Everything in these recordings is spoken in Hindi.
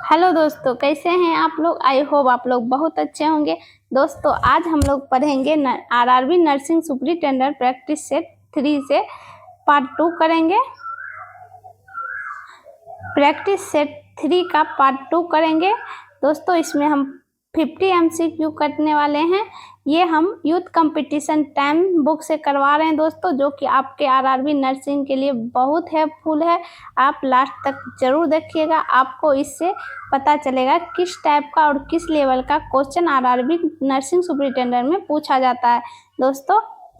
हेलो दोस्तों, कैसे हैं आप लोग। आई होप आप लोग बहुत अच्छे होंगे। दोस्तों आज हम लोग पढ़ेंगे RRB nursing superintendent practice set 3 से पार्ट 2 करेंगे। प्रैक्टिस सेट 3 का पार्ट 2 करेंगे। दोस्तों इसमें हम 50 MCQ करने वाले हैं। ये हम यूथ कंपटीशन टाइम बुक से करवा रहे हैं दोस्तों, जो कि आपके आरआरबी नर्सिंग के लिए बहुत हेल्पफुल है। आप लास्ट तक जरूर देखिएगा, आपको इससे पता चलेगा किस टाइप का और किस लेवल का क्वेश्चन आरआरबी नर्सिंग सुपरिटेंडेंट में पूछा जाता है। दोस्तों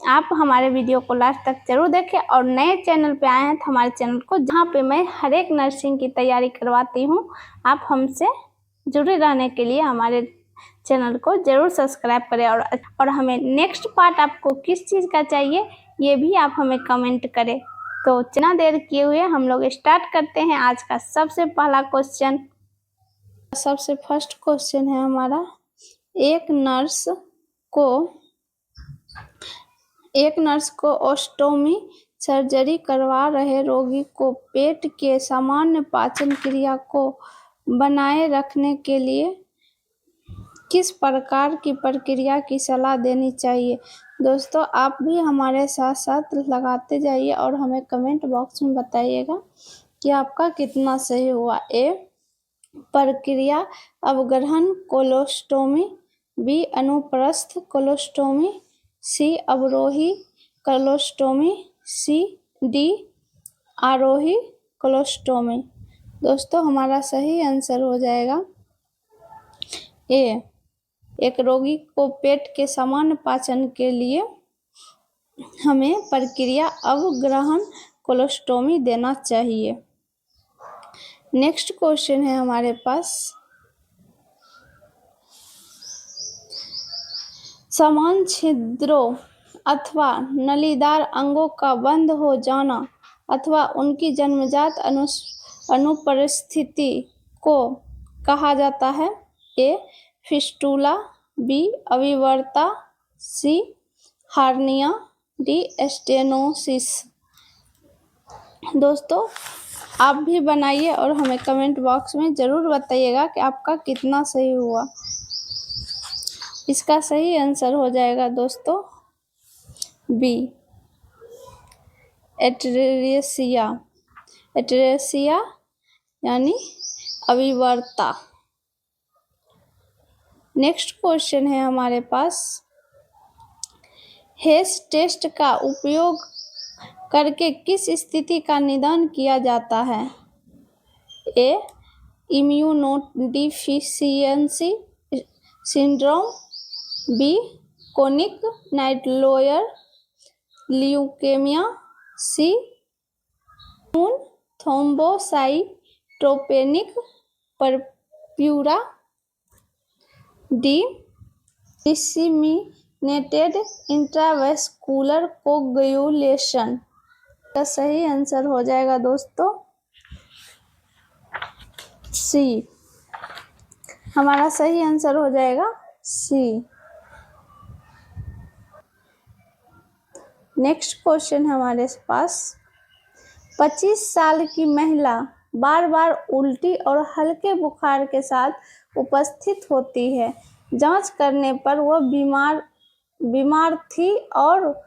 आप हमारे वीडियो को लास्ट तक जरूर देखें, और नए चैनल पे आए हैं तो हमारे चैनल को, जहाँ पे मैं हर एक नर्सिंग की तैयारी करवाती हूँ, आप हमसे जुड़े रहने के लिए हमारे चैनल को जरूर सब्सक्राइब करें। और हमें नेक्स्ट पार्ट आपको किस चीज़ का चाहिए ये भी आप हमें कमेंट करें। तो बिना देर किए हुए हम लोग स्टार्ट करते हैं आज का सबसे पहला क्वेश्चन। सबसे फर्स्ट क्वेश्चन है हमारा, एक नर्स को ओस्टोमी सर्जरी करवा रहे रोगी को पेट के सामान्य पाचन क्रिया को बनाए रखने के लिए किस प्रकार की प्रक्रिया की सलाह देनी चाहिए। दोस्तों आप भी हमारे साथ साथ लगाते जाइए और हमें कमेंट बॉक्स में बताइएगा कि आपका कितना सही हुआ। ए प्रक्रिया अवग्रहण कोलोस्टोमी, बी अनुप्रस्थ कोलोस्टोमी, सी अवरोही कोलोस्टोमी, डी आरोही कोलोस्टोमी। दोस्तों हमारा सही आंसर हो जाएगा ए, एक रोगी को पेट के सामान्य पाचन के लिए हमें प्रक्रिया अवग्रहण कोलोस्टोमी देना चाहिए। नेक्स्ट क्वेश्चन है हमारे पास, समान छिद्रों अथवा नलीदार अंगों का बंद हो जाना अथवा उनकी जन्मजात अनुपस्थिति को कहा जाता है। ए फिस्टूला, बी अविवर्ता, सी हार्निया, डी स्टेनोसिस। दोस्तों आप भी बनाइए और हमें कमेंट बॉक्स में ज़रूर बताइएगा कि आपका कितना सही हुआ। इसका सही आंसर हो जाएगा दोस्तों बी एटरेसिया यानी अविवर्ता। नेक्स्ट क्वेश्चन है हमारे पास, हेस टेस्ट का उपयोग करके किस स्थिति का निदान किया जाता है। A immunodeficiency syndrome, B chronic नाइटलोयर leukaemia, C thrombocytopenic purpura, D disseminated intravascular coagulation. का सही आंसर हो जाएगा दोस्तों सी। हमारा सही आंसर हो जाएगा सी। नेक्स्ट क्वेश्चन है हमारे पास, 25 साल की महिला बार बार उल्टी और हल्के बुखार के साथ उपस्थित होती है। जांच करने पर वह बीमार थी और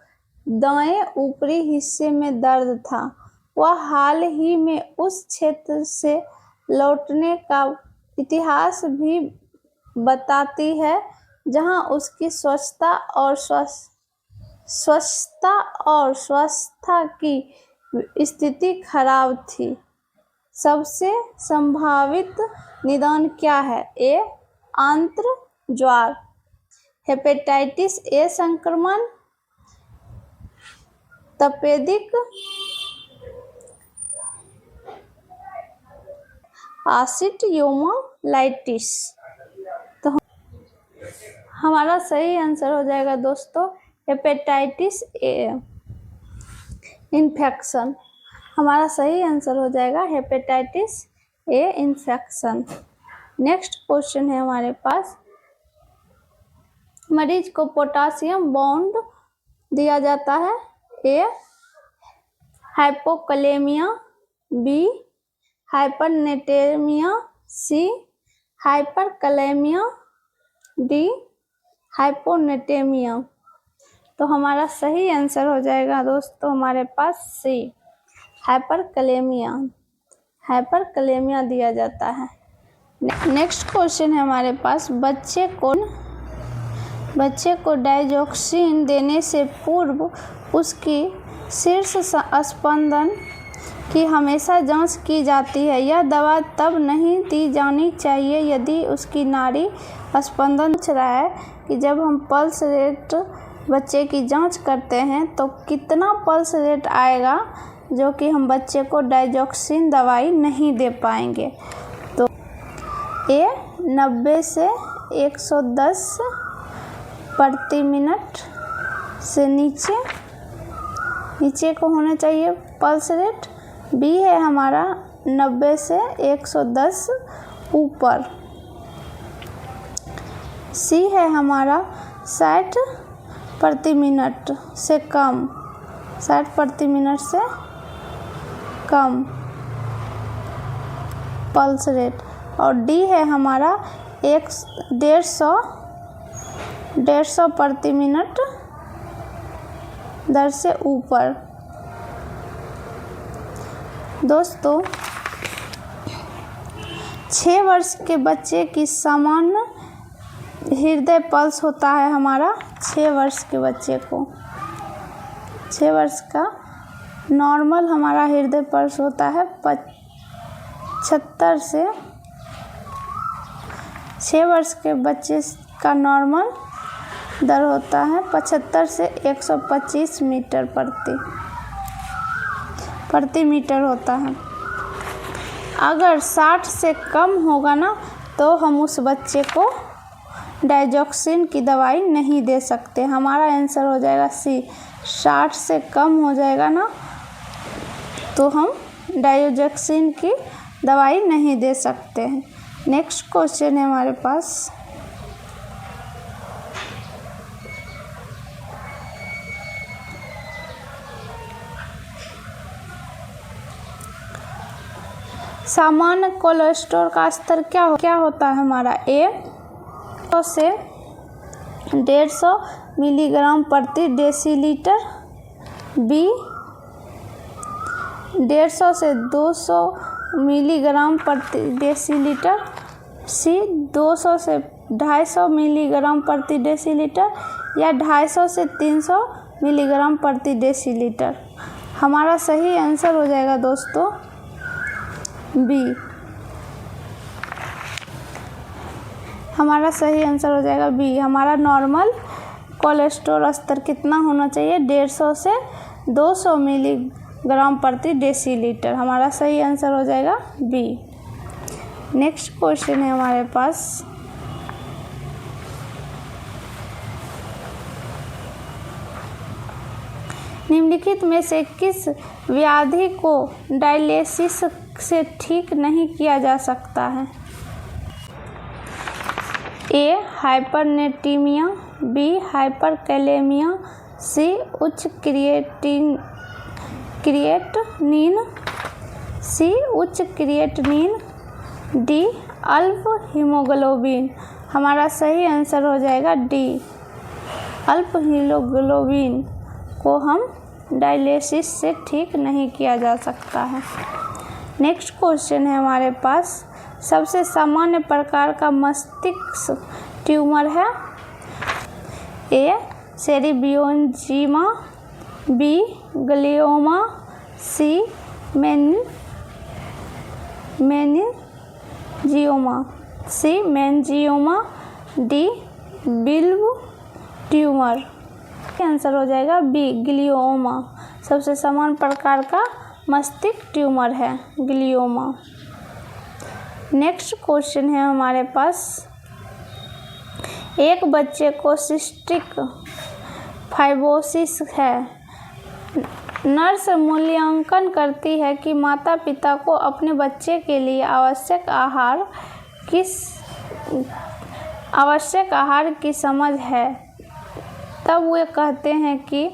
दाएं ऊपरी हिस्से में दर्द था। वह हाल ही में उस क्षेत्र से लौटने का इतिहास भी बताती है जहां उसकी स्वच्छता और स्वास्थ्य की स्थिति खराब थी। सबसे संभावित निदान क्या है। ए आंत्र ज्वार, हेपेटाइटिस ए संक्रमण, तपेदिक आसिडोमाइलाइटिस। तो हमारा सही आंसर हो जाएगा दोस्तों हेपेटाइटिस ए इन्फेक्शन। हमारा सही आंसर हो जाएगा hepatitis A infection. Next question है हमारे पास, मरीज को पोटासियम बॉन्ड दिया जाता है। ए हाइपोकलेमिया, बी हाइपरनेट्रेमिया, सी हाइपरकैलेमिया, डी हाइपोनेटेमिया। तो हमारा सही आंसर हो जाएगा दोस्तों हमारे पास सी, हाइपरकैलेमिया। हाइपरकैलेमिया दिया जाता है। नेक्स्ट क्वेश्चन है हमारे पास, बच्चे को डाइजॉक्सिन देने से पूर्व उसकी शीर्ष स्पंदन की हमेशा जांच की जाती है। यह दवा तब नहीं दी जानी चाहिए यदि उसकी नाड़ी स्पंदन पूछ रहा है कि जब हम पल्स रेट बच्चे की जांच करते हैं तो कितना पल्स रेट आएगा जो कि हम बच्चे को डाइजॉक्सिन दवाई नहीं दे पाएंगे। तो ए 90 से 110 प्रति मिनट से नीचे को होना चाहिए पल्स रेट। बी है हमारा 90 से 110 ऊपर। सी है हमारा 60 प्रति मिनट से कम, 60 प्रति मिनट से कम पल्स रेट। और डी है हमारा 150 प्रति मिनट दर से ऊपर। दोस्तों 6 वर्ष के बच्चे की सामान्य हृदय पल्स होता है हमारा 6 वर्ष के बच्चे को, 6 वर्ष का नॉर्मल हमारा हृदय पल्स होता है 75 से 6 वर्ष के बच्चे का नॉर्मल दर होता है 75 से 125 मीटर प्रति मीटर होता है। अगर 60 से कम होगा ना तो हम उस बच्चे को डाइजॉक्सिन की दवाई नहीं दे सकते। हमारा आंसर हो जाएगा सी, 60 से कम हो जाएगा ना तो हम डाइजॉक्सिन की दवाई नहीं दे सकते हैं। नेक्स्ट क्वेश्चन है हमारे पास, सामान्य कोलेस्ट्रॉल का स्तर क्या होता है हमारा। ए 100 से 150 मिलीग्राम प्रति डेसीलीटर। बी 150 से 200 मिलीग्राम प्रति डेसीलीटर। सी 200 से 250 मिलीग्राम प्रति डेसीलीटर या 250 से 300 मिलीग्राम प्रति डेसीलीटर। हमारा सही आंसर हो जाएगा दोस्तों बी। हमारा सही आंसर हो जाएगा बी। हमारा नॉर्मल कोलेस्ट्रॉल स्तर कितना होना चाहिए, 150 से 200 मिलीग्राम प्रति डेसीलीटर। हमारा सही आंसर हो जाएगा बी। नेक्स्ट क्वेश्चन है हमारे पास, निम्नलिखित में से किस व्याधि को डायलिसिस से ठीक नहीं किया जा सकता है। ए हाइपरनेटीमिया, बी हाइपरकैलेमिया, सी उच्च क्रिएटिनिन, डी अल्प हीमोग्लोबिन। हमारा सही आंसर हो जाएगा डी, अल्प हीमोग्लोबिन को हम डायलिसिस से ठीक नहीं किया जा सकता है। नेक्स्ट क्वेश्चन है हमारे पास, सबसे सामान्य प्रकार का मस्तिष्क ट्यूमर है। ए सेरिब्रोएंजिमा, बी ग्लियोमा, सी मेनिंजियोमा, डी बिल्व ट्यूमर। आंसर हो जाएगा बी ग्लियोमा। सबसे सामान्य प्रकार का मस्तिष्क ट्यूमर है ग्लियोमा। नेक्स्ट क्वेश्चन है हमारे पास, एक बच्चे को सिस्टिक फाइब्रोसिस है। नर्स मूल्यांकन करती है कि माता पिता को अपने बच्चे के लिए आवश्यक आहार की समझ है। तब वे कहते हैं कि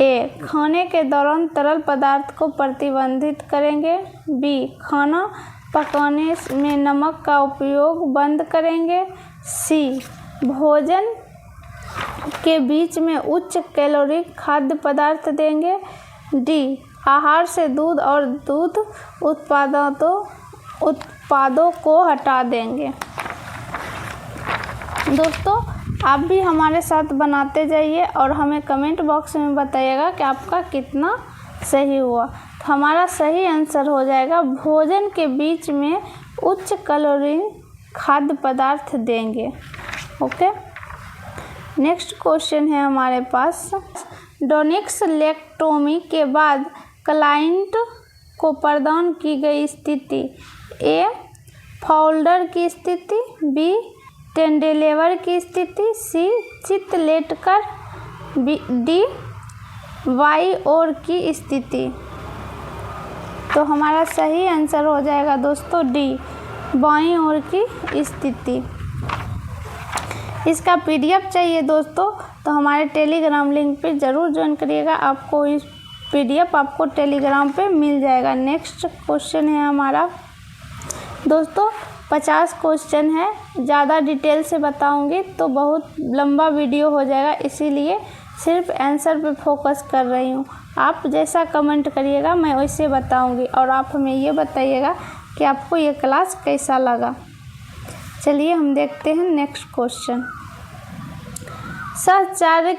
ए खाने के दौरान तरल पदार्थ को प्रतिबंधित करेंगे, बी खाना पकाने में नमक का उपयोग बंद करेंगे। सी, भोजन के बीच में उच्च कैलोरी खाद्य पदार्थ देंगे। डी, आहार से दूध और दूध उत्पादों को हटा देंगे। दोस्तों, आप भी हमारे साथ बनाते जाइए और हमें कमेंट बॉक्स में बताइएगा कि आपका कितना सही हुआ। तो हमारा सही आंसर हो जाएगा भोजन के बीच में उच्च कैलोरी खाद्य पदार्थ देंगे। ओके, नेक्स्ट क्वेश्चन है हमारे पास, डोनिक्सलेक्टोमी के बाद क्लाइंट को प्रदान की गई स्थिति। ए, फोल्डर की स्थिति। बी, टेंडेलेवर की स्थिति। सी, चित लेटकर। डी, बाई ओर की स्थिति। तो हमारा सही आंसर हो जाएगा दोस्तों डी, बाईं ओर की स्थिति। इसका पीडीएफ चाहिए दोस्तों तो हमारे टेलीग्राम लिंक पे ज़रूर ज्वाइन करिएगा, आपको इस पीडीएफ आपको टेलीग्राम पे मिल जाएगा। नेक्स्ट क्वेश्चन है हमारा दोस्तों 50 क्वेश्चन है, ज़्यादा डिटेल से बताऊंगी तो बहुत लंबा वीडियो हो जाएगा, इसीलिए सिर्फ आंसर पे फोकस कर रही हूँ। आप जैसा कमेंट करिएगा मैं वैसे बताऊंगी और आप हमें ये बताइएगा कि आपको ये क्लास कैसा लगा। चलिए हम देखते हैं नेक्स्ट क्वेश्चन। सहचार्य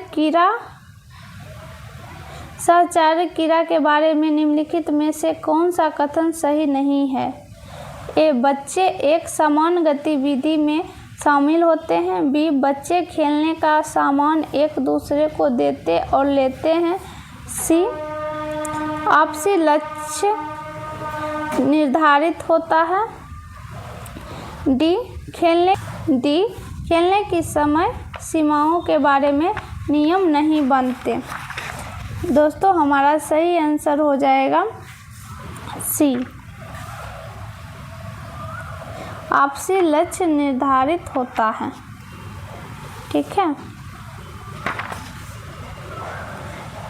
क्रिया के बारे में निम्नलिखित में से कौन सा कथन सही नहीं है। ए, बच्चे एक समान गतिविधि में शामिल होते हैं। बी, बच्चे खेलने का सामान एक दूसरे को देते और लेते हैं। सी, आपसी लक्ष्य निर्धारित होता है। डी, खेलने की समय सीमाओं के बारे में नियम नहीं बनते। दोस्तों हमारा सही आंसर हो जाएगा सी, आपसी लक्ष्य निर्धारित होता है। ठीक है,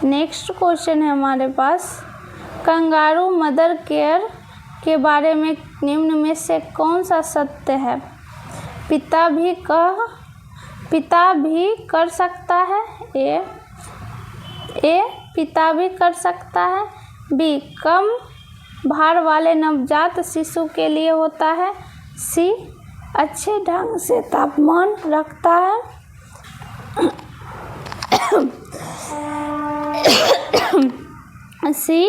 नेक्स्ट क्वेश्चन है हमारे पास, कंगारू मदर केयर के बारे में निम्न में से कौन सा सत्य है। पिता भी कर सकता है। ए, पिता भी कर सकता है। बी, कम भार वाले नवजात शिशु के लिए होता है। सी, अच्छे ढंग से तापमान रखता है। सी,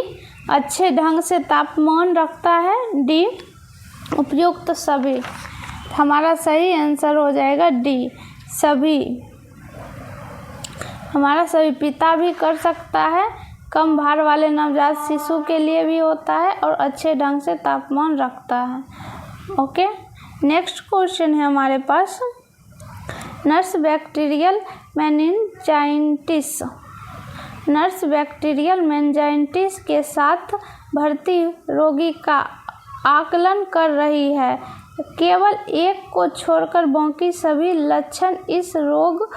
अच्छे ढंग से तापमान रखता है। डी, उपयुक्त सभी। हमारा सही आंसर हो जाएगा डी, सभी। हमारा सभी, पिता भी कर सकता है, कम भार वाले नवजात शिशु के लिए भी होता है और अच्छे ढंग से तापमान रखता है। ओके, नेक्स्ट क्वेश्चन है हमारे पास, नर्स बैक्टीरियल मेनिंजाइटिस के साथ भर्ती रोगी का आकलन कर रही है। केवल एक को छोड़कर बाकी सभी लक्षण इस रोग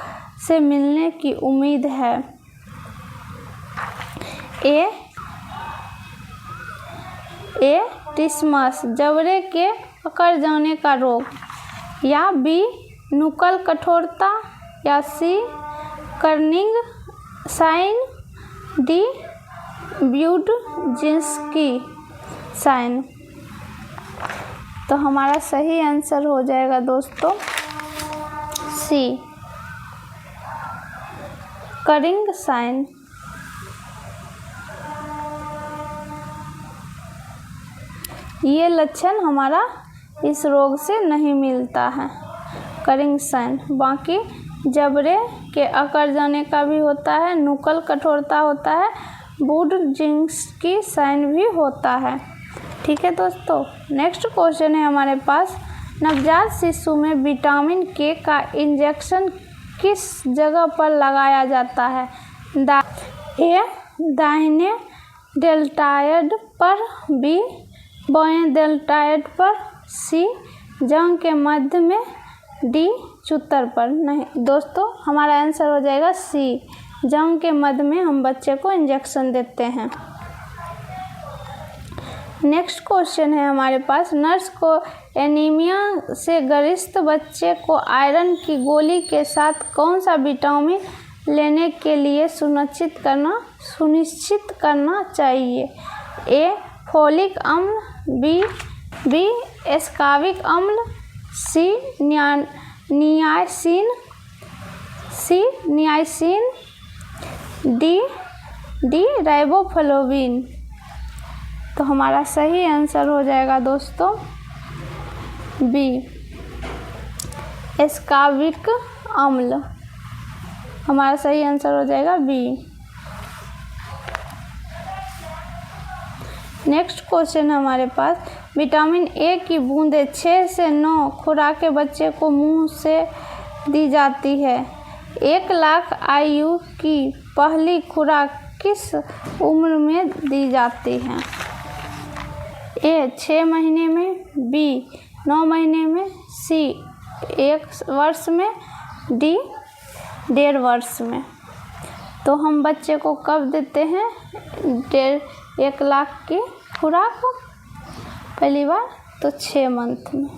से मिलने की उम्मीद है। ए, टिस्मस, जबड़े के अकड़ जाने का रोग। या बी, नुकल कठोरता। या C, Kernig sign. D, Brudzinski sign. तो हमारा सही आंसर हो जाएगा दोस्तों सी, करिंग साइन। ये लक्षण हमारा इस रोग से नहीं मिलता है, करिंग साइन। बाकी जबड़े के अकड़ जाने का भी होता है, नुकल कठोरता होता है, ब्यूडजिंस्की साइन भी होता है। ठीक है दोस्तों, नेक्स्ट क्वेश्चन है हमारे पास, नवजात शिशु में विटामिन के का इंजेक्शन किस जगह पर लगाया जाता है। ए, दाहिने डेल्टॉयड पर। बी, बाएं डेल्टॉयड पर। सी, जंग के मध्य में। डी, चूतर पर। नहीं दोस्तों, हमारा आंसर हो जाएगा सी, जंग के मध्य में हम बच्चे को इंजेक्शन देते हैं। नेक्स्ट क्वेश्चन है हमारे पास, नर्स को एनीमिया से ग्रस्त बच्चे को आयरन की गोली के साथ कौन सा विटामिन लेने के लिए सुनिश्चित करना चाहिए? ए फोलिक अम्ल, बी एस्कॉर्बिक अम्ल, सी नियासिन, डी राइबोफ्लाविन। तो हमारा सही आंसर हो जाएगा दोस्तों बी एस्कॉर्बिक अम्ल। हमारा सही आंसर हो जाएगा बी। नेक्स्ट क्वेश्चन है हमारे पास, विटामिन ए की बूंदें 6 से 9 खुराकें बच्चे को मुंह से दी जाती है। 1 लाख आयु की पहली खुराक किस उम्र में दी जाती है? ए 6 महीने में, बी 9 महीने में, सी 1 वर्ष में, डी 1.5 वर्ष में। तो हम बच्चे को कब देते हैं 1 लाख की खुराक? पहली बार तो 6 मंथ में।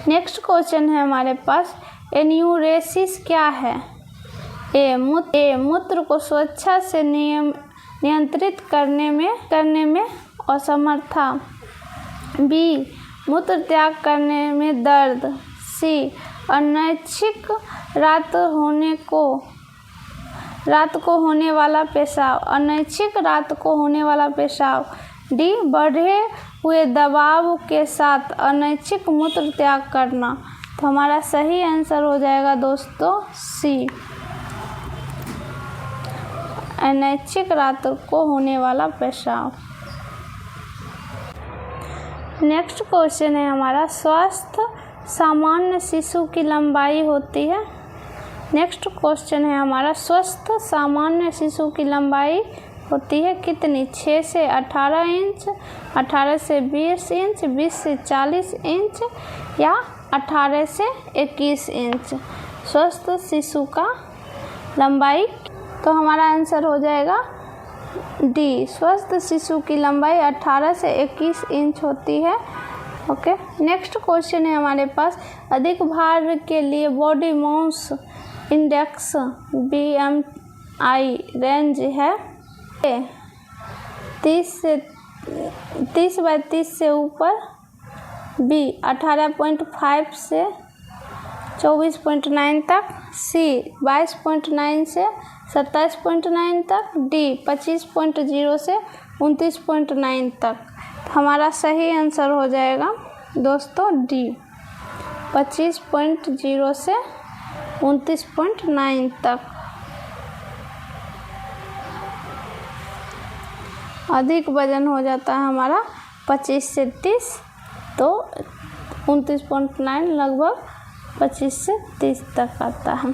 नेक्स्ट क्वेश्चन है हमारे पास, एन्यूरेसिस क्या है? ए मूत्र को स्वेच्छा से नियंत्रित करने में असमर्थता, बी मूत्र त्याग करने में दर्द, सी अनैच्छिक रात को होने वाला पेशाब, डी बढ़े हुए दबाव के साथ अनैच्छिक मूत्र त्याग करना। तो हमारा सही आंसर हो जाएगा दोस्तों सी अनैच्छिक रात को होने वाला पेशाब। नेक्स्ट क्वेश्चन है हमारा, स्वस्थ सामान्य शिशु की लंबाई होती है। नेक्स्ट क्वेश्चन है हमारा, स्वस्थ सामान्य शिशु की लंबाई होती है कितनी? 6 से 18 इंच, 18 से 20 इंच, 20 से 40 इंच या 18 से 21 इंच स्वस्थ शिशु का लंबाई। तो हमारा आंसर हो जाएगा डी, स्वस्थ शिशु की लंबाई 18 से 21 इंच होती है। ओके, नेक्स्ट क्वेश्चन है हमारे पास, अधिक भार के लिए body mass index BMI range है 30/30 से ऊपर, बी 18.5 से 24.9 तक, सी 22.9 से 27.9 तक, डी 25.0 से 29.9 तक। हमारा सही आंसर हो जाएगा दोस्तों डी 25.0 से 29.9 तक। अधिक वजन हो जाता है हमारा 25 से 30, तो 29.9 लगभग 25 से 30 तक आता है।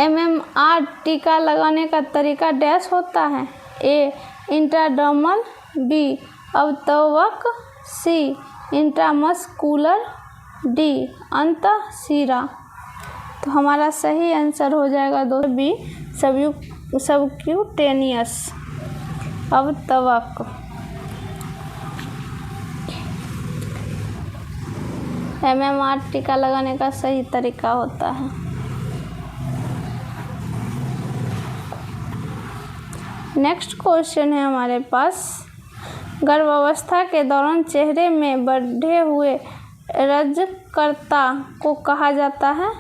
MMR टीका लगाने का तरीका डैश होता है? ए इंट्राडर्मल, बी अवतवक, सी इंट्रामस्कुलर, डी अंतःशिरा। तो हमारा सही आंसर हो जाएगा दोस्तों बी सबक्यूटेनियस अवतवक। MMR टीका लगाने का सही तरीका होता है। नेक्स्ट क्वेश्चन है हमारे पास, गर्भावस्था के दौरान चेहरे में बढ़े हुए रजकर्ता को कहा जाता है?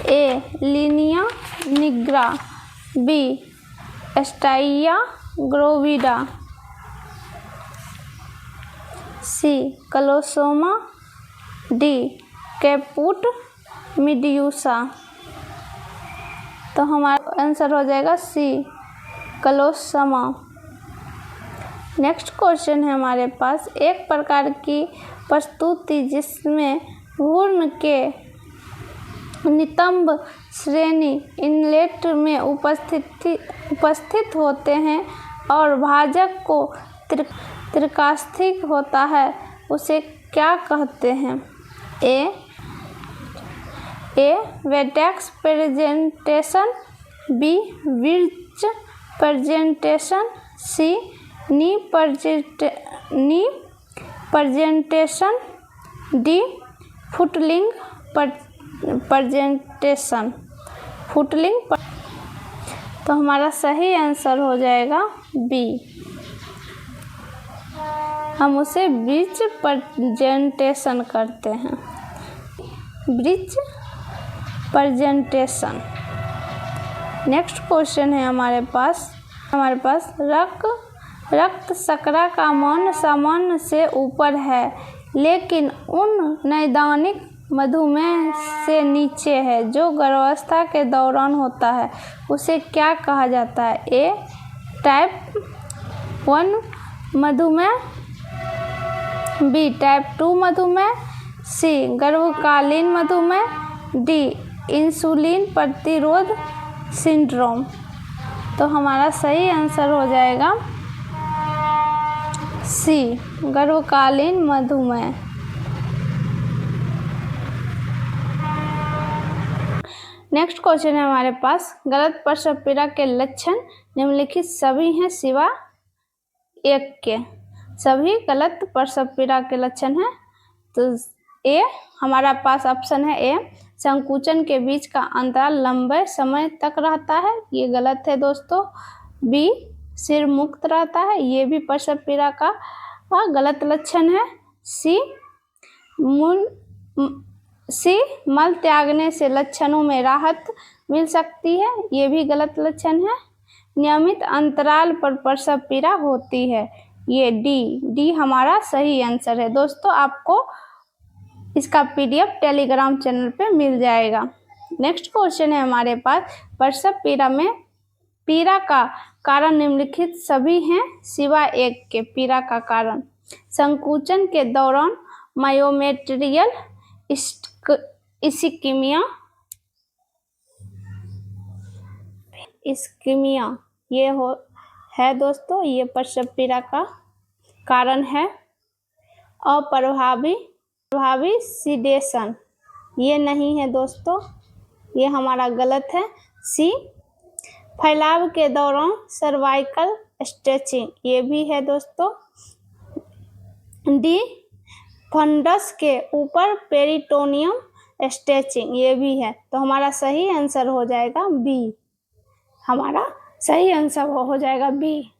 ए लीनिया निग्रा, बी एस्टाइया ग्रोविडा, सी कलोसोमा, डी कैपुट मिड्यूसा। तो हमारा आंसर हो जाएगा सी कलोसोमा। नेक्स्ट क्वेश्चन है हमारे पास, एक प्रकार की प्रस्तुति जिसमें भ्रूण के नितंब श्रेणी इनलेट में उपस्थित होते हैं और भाजक को त्रिकास्थिक होता है, उसे क्या कहते हैं? A vertex presentation, B breech presentation, C knee presentation, D footling presentation, footling. तो हमारा सही आंसर हो जाएगा बी, हम उसे ब्रिज प्रेजेंटेशन करते हैं, ब्रिज प्रेजेंटेशन। नेक्स्ट क्वेश्चन है हमारे पास रक्त शर्करा का मान सामान्य से ऊपर है लेकिन उन नैदानिक मधुमेह से नीचे है जो गर्भावस्था के दौरान होता है, उसे क्या कहा जाता है? ए टाइप 1 मधुमेह, बी टाइप 2 मधुमेह, सी गर्भकालीन मधुमेह, डी इंसुलिन प्रतिरोध सिंड्रोम। तो हमारा सही आंसर हो जाएगा सी गर्भकालीन मधुमेह। नेक्स्ट क्वेश्चन है हमारे पास गलत प्रसव पीड़ा के लक्षण निम्नलिखित सभी हैं सिवा एक के। सभी गलत प्रसव पीड़ा के लक्षण हैं। तो ए हमारा पास ऑप्शन है ए संकुचन के बीच का अंतराल लंबे समय तक रहता है, ये गलत है दोस्तों। बी सिर मुक्त रहता है, ये भी प्रसव पीड़ा का गलत लक्षण है। सी मल त्यागने से लक्षणों में राहत मिल सकती है, ये भी गलत लक्षण है। नियमित अंतराल पर प्रसव पीड़ा होती है, ये डी हमारा सही आंसर है। दोस्तों आपको इसका PDF टेलीग्राम चैनल पे मिल जाएगा। नेक्स्ट क्वेश्चन है हमारे पास प्रसव पीड़ा में पीड़ा का कारण निम्नलिखित सभी हैं सिवा एक के। पीड़ा का कारण संकुचन के दौरान मायोमेट्रियल इस्कीमिया ये है दोस्तों, ये प्रसव पीड़ा का कारण है। अप्रभावी सिडेशन ये नहीं है दोस्तों, ये हमारा गलत है। सी फैलाव के दौरान सर्वाइकल स्ट्रेचिंग ये भी है दोस्तों। डी फंडस के ऊपर पेरिटोनियम स्ट्रेचिंग ये भी है। तो हमारा सही आंसर हो जाएगा बी, हमारा सही आंसर हो जाएगा बी।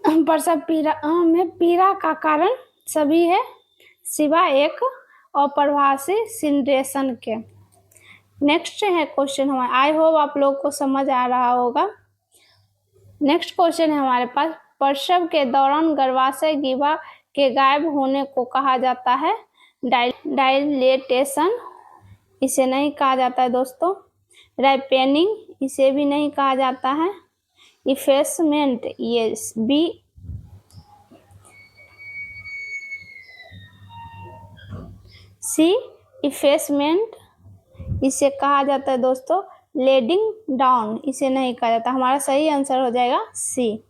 प्रसव पीड़ा में पीड़ा का कारण सभी है सिवा एक अप्रभावी सिंड्रेशन के। नेक्स्ट है क्वेश्चन हमारा, आई होप आप लोग को समझ आ रहा होगा। नेक्स्ट क्वेश्चन है हमारे पास प्रसव के दौरान गर्भाशय गिभा के गायब होने को कहा जाता है डायलेटेशन, इसे नहीं कहा जाता है दोस्तों। रैपेनिंग इसे भी नहीं कहा जाता है। इफेसमेंट ये बी। सी इफेसमेंट इसे कहा जाता है दोस्तों। लेडिंग डाउन इसे नहीं कहा जाता, हमारा सही आंसर हो जाएगा सी।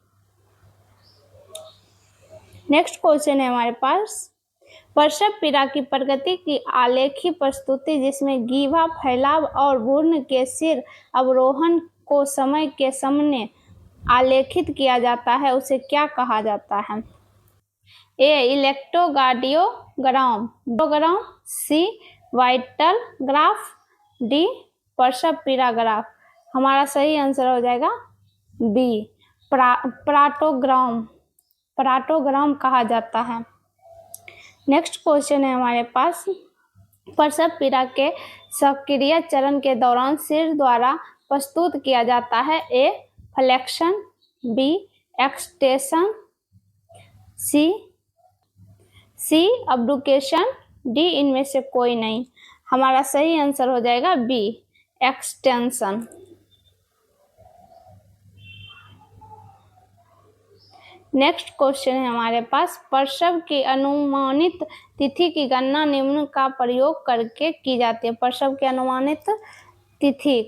नेक्स्ट क्वेश्चन है हमारे पास प्रसव पीड़ा की प्रगति की आलेखी प्रस्तुति जिसमें गिभा फैलाव और भ्रूण के सिर अवरोहण को समय के सामने आलेखित किया जाता है, उसे क्या कहा जाता है? ए इलेक्ट्रोकार्डियोग्राम, सी वाइटल ग्राफ, डी प्रसव पीड़ा ग्राफ। हमारा सही आंसर हो जाएगा बी प्राटोग्राम कहा जाता है। नेक्स्ट क्वेश्चन है हमारे पास प्रसव पीड़ा के सक्रिय चरण के दौरान सिर द्वारा प्रस्तुत किया जाता है। ए फ्लेक्शन, बी एक्सटेंशन, सी अब्डुकेशन, डी इनमें से कोई नहीं। हमारा सही आंसर हो जाएगा बी एक्सटेंशन। नेक्स्ट क्वेश्चन है हमारे पास प्रसव की अनुमानित तिथि की गणना निम्न का प्रयोग करके की जाती है। प्रसव की अनुमानित तिथि,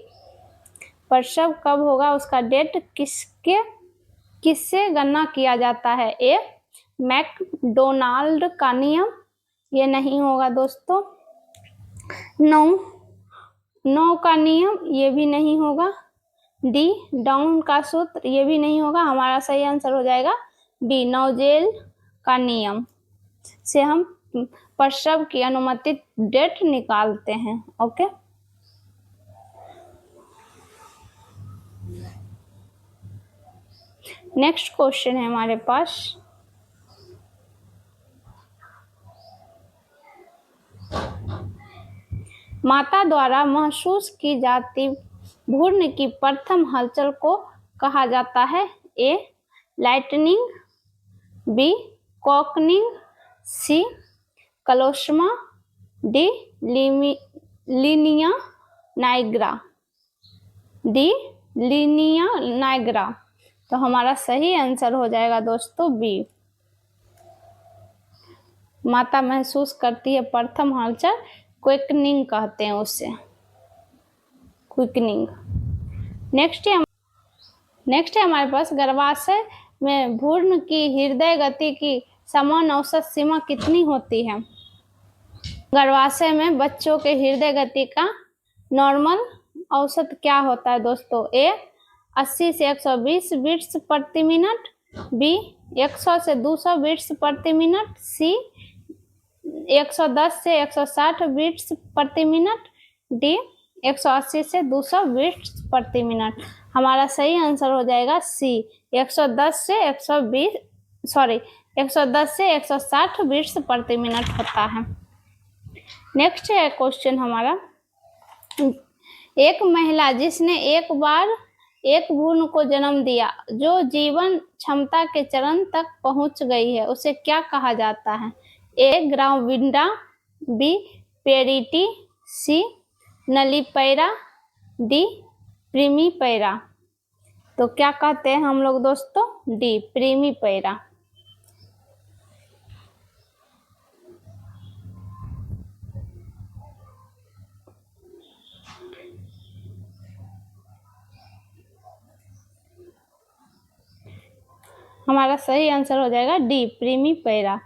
प्रसव कब होगा उसका डेट किससे गणना किया जाता है? ए मैकडोनाल्ड का नियम, ये नहीं होगा दोस्तों। नौ का नियम, ये भी नहीं होगा। डी डाउन का सूत्र, ये भी नहीं होगा। हमारा सही आंसर हो जाएगा बी नोजेल का नियम से हम प्रसव की अनुमतित डेट निकालते हैं। ओके, नेक्स्ट क्वेश्चन है हमारे पास, माता द्वारा महसूस की जाती भ्रूण की प्रथम हलचल को कहा जाता है। A lightening, B quickening, C chloasma, D linea nigra. D linea nigra. तो हमारा सही आंसर हो जाएगा दोस्तों बी। माता महसूस करती है प्रथम हलचल, क्विकनिंग कहते हैं उससे, क्विकनिंग। नेक्स्ट है हमारे पास, गर्भाशय में भ्रूण की हृदय गति की समान औसत सीमा कितनी होती है? गर्भाशय में बच्चों के हृदय गति का नॉर्मल औसत क्या होता है दोस्तों? ए 80 से 120 बीट्स प्रति मिनट, बी 100 से 200 बीट्स प्रति मिनट, सी 110 से 160 बीट्स प्रति मिनट, डी 180 से 200 बीट्स प्रति मिनट। हमारा सही आंसर हो जाएगा सी 110 से 160 बीट्स प्रति मिनट होता है। नेक्स्ट है क्वेश्चन हमारा, एक महिला जिसने एक बार एक भ्रूण को जन्म दिया जो जीवन क्षमता के चरण तक पहुंच गई है, उसे क्या कहा जाता है? ए ग्राविडा, बी पेरिटी, सी नलीपैरा, डी प्रीमीपैरा। तो क्या कहते हैं हम लोग दोस्तों? डी प्रीमीपैरा। हमारा सही आंसर हो जाएगा डी प्रीमीपैरा।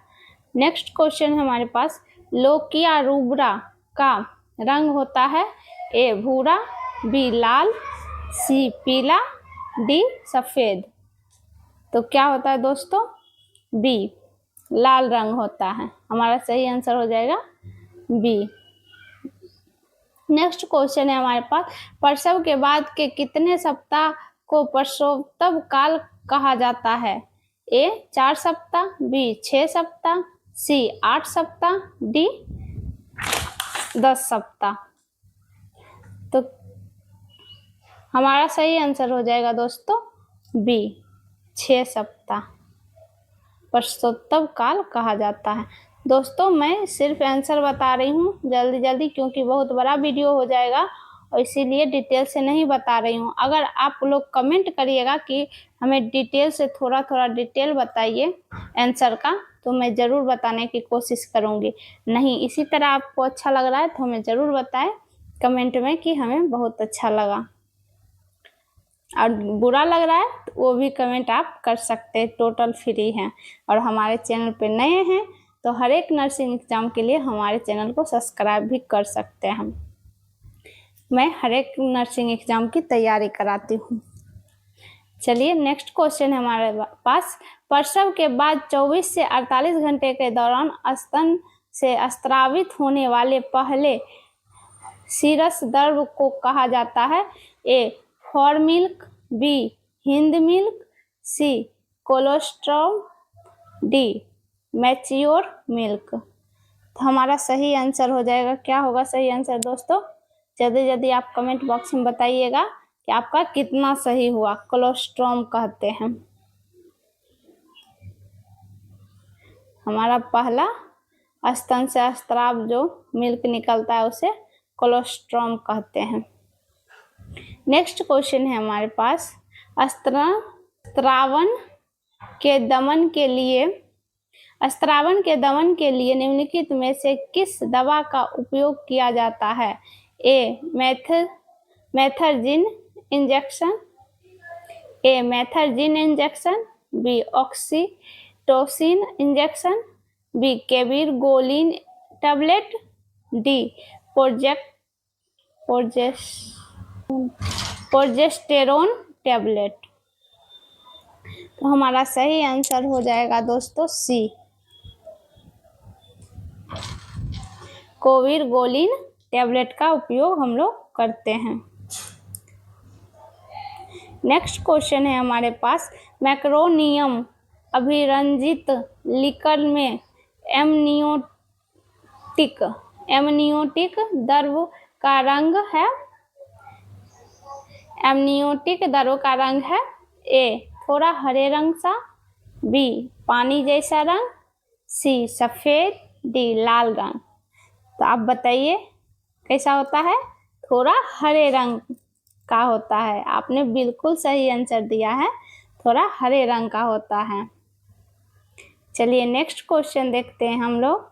नेक्स्ट क्वेश्चन है हमारे पास, लोकिया रूब्रा का रंग होता है। ए भूरा, बी लाल, सी पीला, डी सफेद। तो क्या होता है दोस्तों? बी लाल रंग होता है। हमारा सही आंसर हो जाएगा बी। नेक्स्ट क्वेश्चन है हमारे पास, प्रसव के बाद के कितने सप्ताह को प्रसवोत्तर काल कहा जाता है? ए 4 सप्ताह, बी 6 सप्ताह, सी 8 सप्ताह, डी 10 सप्ताह। तो हमारा सही आंसर हो जाएगा दोस्तों बी 6 सप्ताह प्रसवोत्तर काल कहा जाता है। दोस्तों मैं सिर्फ आंसर बता रही हूँ जल्दी जल्दी, क्योंकि बहुत बड़ा वीडियो हो जाएगा और इसीलिए डिटेल से नहीं बता रही हूँ। अगर आप लोग कमेंट करिएगा कि हमें डिटेल से थोड़ा थोड़ा डिटेल बताइए आंसर का, तो मैं ज़रूर बताने की कोशिश करूँगी। नहीं इसी तरह आपको अच्छा लग रहा है तो हमें ज़रूर बताएं कमेंट में कि हमें बहुत अच्छा लगा, और बुरा लग रहा है तो वो भी कमेंट आप कर सकते हैं, टोटल फ्री हैं। और हमारे चैनल पे नए हैं तो हर एक नर्सिंग एग्ज़ाम के लिए हमारे चैनल को सब्सक्राइब भी कर सकते हैं। मैं हर एक नर्सिंग एग्ज़ाम की तैयारी कराती हूँ। चलिए नेक्स्ट क्वेश्चन है हमारे पास, प्रसव के बाद 24 से 48 घंटे के दौरान स्तन से स्रावित होने वाले पहले सीरस द्रव को कहा जाता है? A fore milk, B hind milk, C colostrum, D mature milk. तो हमारा सही आंसर हो जाएगा, क्या होगा सही आंसर दोस्तों? जल्दी जल्दी आप कमेंट बॉक्स में बताइएगा कि आपका कितना सही हुआ। कोलोस्ट्रॉम कहते हैं। हमारा पहला स्तन से स्राव जो मिल्क निकलता है उसे कोलोस्ट्रॉम कहते हैं। नेक्स्ट क्वेश्चन है हमारे पास, स्रावन के दमन के लिए निम्नलिखित में से किस दवा का उपयोग किया जाता है? A Methergine injection, B oxytocin injection, B cabergoline tablet, D progesterone progesterone tablet. तो हमारा सही आंसर हो जाएगा दोस्तों सी, कोविरगोलिन टैबलेट का उपयोग हम लोग करते हैं। नेक्स्ट क्वेश्चन है हमारे पास, मैक्रोनियम अभिरंजित लिकर में एमनियोटिक द्रव का रंग है। एमनियोटिक द्रव का रंग है ए थोड़ा हरे रंग सा, बी पानी जैसा रंग, सी सफेद, डी लाल रंग। तो आप बताइए कैसा होता है? थोड़ा हरे रंग का होता है। आपने बिल्कुल सही आंसर दिया है, थोड़ा हरे रंग का होता है। चलिए नेक्स्ट क्वेश्चन देखते हैं हम लोग।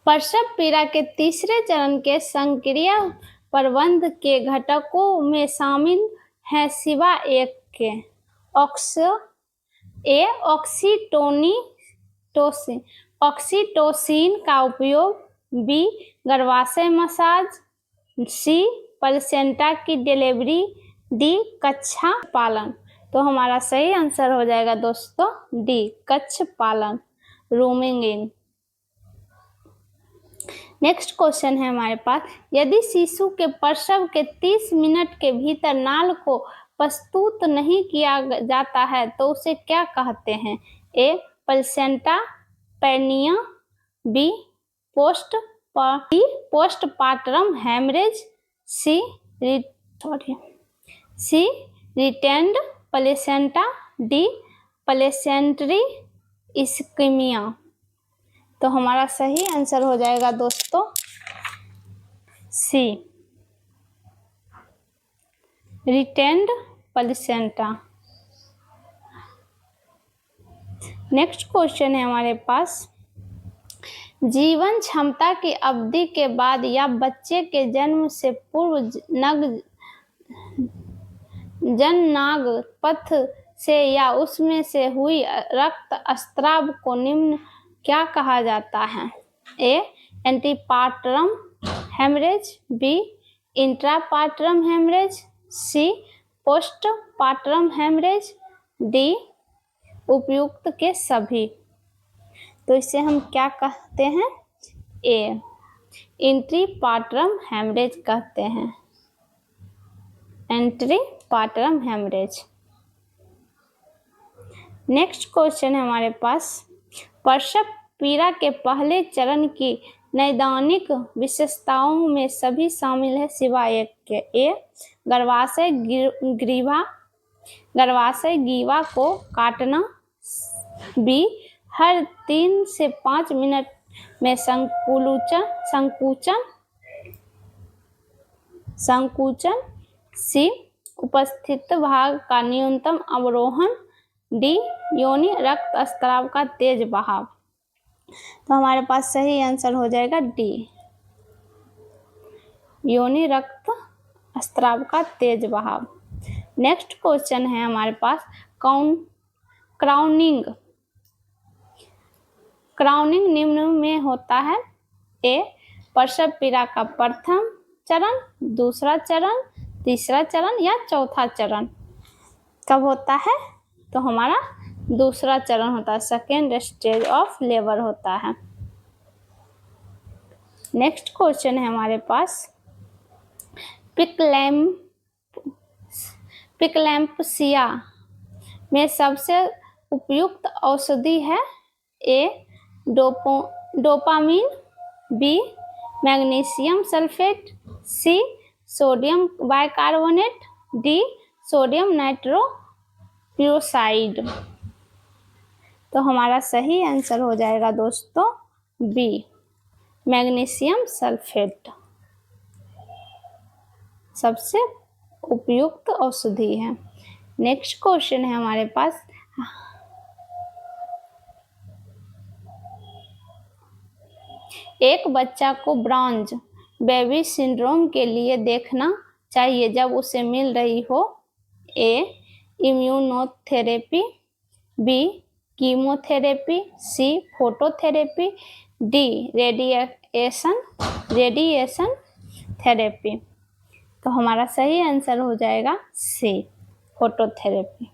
प्रसव पीड़ा के तीसरे चरण के संक्रिया प्रबंध के घटकों में शामिल हैं सिवा एक के। ऑक्सीटोसिन का उपयोग, बी गर्भाशय मसाज, सी प्लेसेंटा की डिलीवरी, डी कच्छा पालन। तो हमारा सही आंसर हो जाएगा दोस्तों डी कच्छ पालन, रूमिंग इन। नेक्स्ट क्वेश्चन है हमारे पास, यदि शिशु के प्रसव के 30 मिनट के भीतर नाल को प्रस्तुत नहीं किया जाता है तो उसे क्या कहते हैं? ए प्लेसेंटा पेनिया, बी पोस्टपार्टम हेमरेज, सी रिटेंड प्लेसेंटा, डी प्लेसेंटरी इस्कीमिया। तो हमारा सही आंसर हो जाएगा दोस्तों सी रिटेंड प्लेसेंटा। नेक्स्ट क्वेश्चन है हमारे पास, जीवन क्षमता की अवधि के बाद या बच्चे के जन्म से पूर्व जननांग पथ से या उसमें से हुई रक्त स्राव को निम्न क्या कहा जाता है? ए एंटीपार्टरम हेमरेज, बी इंट्रापार्टरम हेमरेज, सी पोस्टपार्टरम हेमरेज, डी उपयुक्त के सभी। तो इसे हम क्या कहते हैं? ए इंट्रीपार्टरम हेमरेज कहते हैं, एंट्रीपार्टरम हेमरेज। नेक्स्ट क्वेश्चन है हमारे पास, प्रसव पीड़ा के पहले चरण की नैदानिक विशेषताओं में सभी शामिल है सिवाय एक के। ए गर्भाशय ग्रीवा को काटना, बी हर 3 से 5 मिनट में संकुचन, सी उपस्थित भाग का न्यूनतम अवरोहण, डी योनि रक्त स्राव का तेज बहाव। तो हमारे पास सही आंसर हो जाएगा डी योनि रक्त स्राव का तेज बहाव। नेक्स्ट क्वेश्चन है हमारे पास, क्राउनिंग निम्न में होता है। ए प्रसव पीड़ा का प्रथम चरण, दूसरा चरण, तीसरा चरण या चौथा चरण कब होता है? तो हमारा दूसरा चरण होता है, सेकेंड स्टेज ऑफ लेबर होता है। नेक्स्ट क्वेश्चन है हमारे पास, पिक्लैम्पसिया में सबसे उपयुक्त औषधि है। A dopamine, B magnesium sulphate, C sodium bicarbonate, D sodium nitrochloride. तो हमारा सही आंसर हो जाएगा दोस्तों बी मैग्नीशियम सल्फेट सबसे उपयुक्त औषधि है। नेक्स्ट क्वेश्चन है हमारे पास, एक बच्चा को ब्रॉन्ज बेबी सिंड्रोम के लिए देखना चाहिए जब उसे मिल रही हो। ए इम्यूनोथेरेपी, बी कीमोथेरेपी, सी फोटोथेरेपी, डी रेडिएशन थेरेपी। तो हमारा सही आंसर हो जाएगा सी फोटोथेरेपी।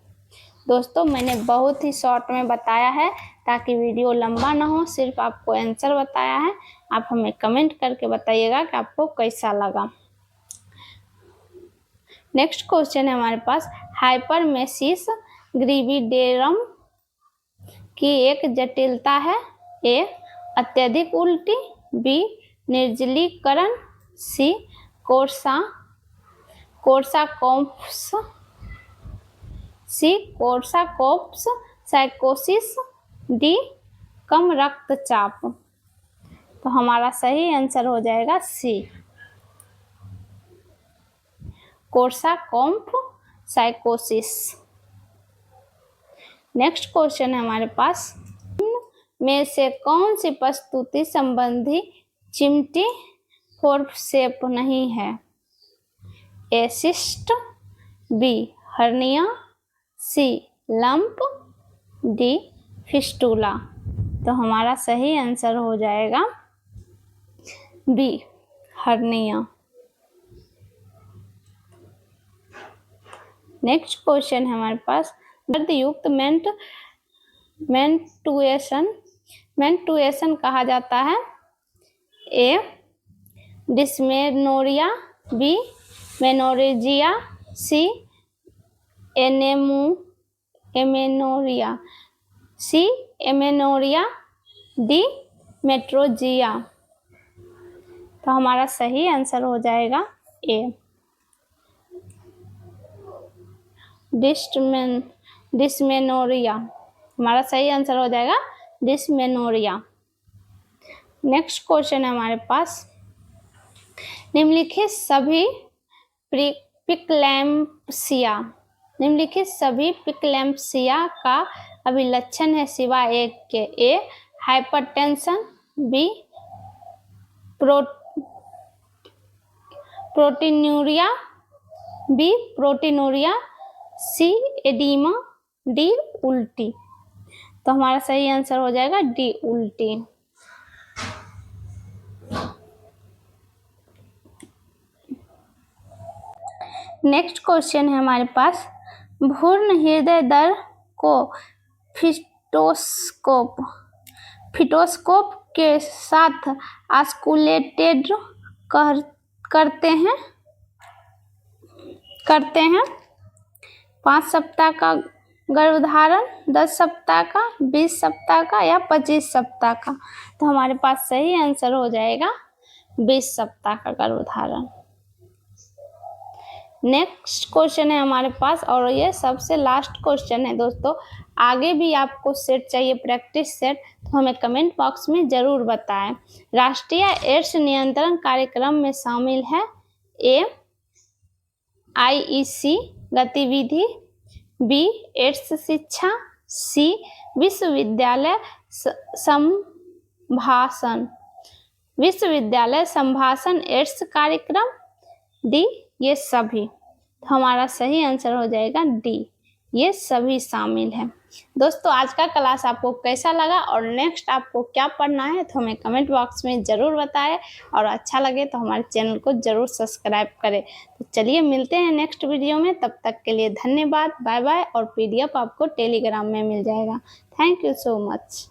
दोस्तों मैंने बहुत ही शॉर्ट में बताया है ताकि वीडियो लंबा ना हो, सिर्फ आपको आंसर बताया है। आप हमें कमेंट करके बताइएगा कि आपको कैसा लगा। नेक्स्ट क्वेश्चन है हमारे पास, हाइपरमेसिस ग्रेविडेरम की एक जटिलता है, ए अत्यधिक उल्टी, बी निर्जलीकरण, सी कोर्साकॉप्स साइकोसिस, डी कम रक्तचाप। तो हमारा सही आंसर हो जाएगा सी कोर्साकॉम्फ साइकोसिस। नेक्स्ट क्वेश्चन है हमारे पास, में से कौन सी प्रस्तुति संबंधी चिमटी फोर्सेप नहीं है, ए सिस्ट, बी हर्निया, सी लंप, डी फिस्टूला। तो हमारा सही आंसर हो जाएगा बी हर्निया। नेक्स्ट क्वेश्चन है हमारे पास, दर्दयुक्त मेंटुएशन कहा जाता है, ए डिस्मेनोरिया, बी मेनोरेजिया, सी एमेनोरिया, डी मेट्रोजिया। तो हमारा सही आंसर हो जाएगा ए डिस्मेनोरिया। हमारा सही आंसर हो जाएगा डिस्मेनोरिया। नेक्स्ट क्वेश्चन है हमारे पास, निम्नलिखित सभी पिक्लैम्पसिया का अभिलक्षण है सिवाय एक के, ए हाइपरटेंशन, बी प्रोटीनूरिया, सी एडिमा, डी उल्टी। तो हमारा सही आंसर हो जाएगा डी उल्टी। नेक्स्ट क्वेश्चन है हमारे पास, भ्रूण हृदय दर को फिटोस्कोप के साथ ऑस्कुलेटेड करते हैं 5 सप्ताह का गर्भधारण, 10 सप्ताह का, 20 सप्ताह का या 25 सप्ताह का। तो हमारे पास सही आंसर हो जाएगा 20 सप्ताह का गर्भधारण। नेक्स्ट क्वेश्चन है हमारे पास और ये सबसे लास्ट क्वेश्चन है दोस्तों। आगे भी आपको सेट चाहिए, प्रैक्टिस सेट, तो हमें कमेंट बॉक्स में ज़रूर बताएं। राष्ट्रीय एड्स नियंत्रण कार्यक्रम में शामिल है, ए IEC गतिविधि, बी एड्स शिक्षा, सी विश्वविद्यालय संभाषण एड्स कार्यक्रम, डी ये सभी। तो हमारा सही आंसर हो जाएगा डी ये सभी शामिल है। दोस्तों आज का क्लास आपको कैसा लगा और नेक्स्ट आपको क्या पढ़ना है तो हमें कमेंट बॉक्स में ज़रूर बताएं, और अच्छा लगे तो हमारे चैनल को ज़रूर सब्सक्राइब करें। तो चलिए मिलते हैं नेक्स्ट वीडियो में, तब तक के लिए धन्यवाद, बाय बाय। और PDF आपको टेलीग्राम में मिल जाएगा। Thank you so much.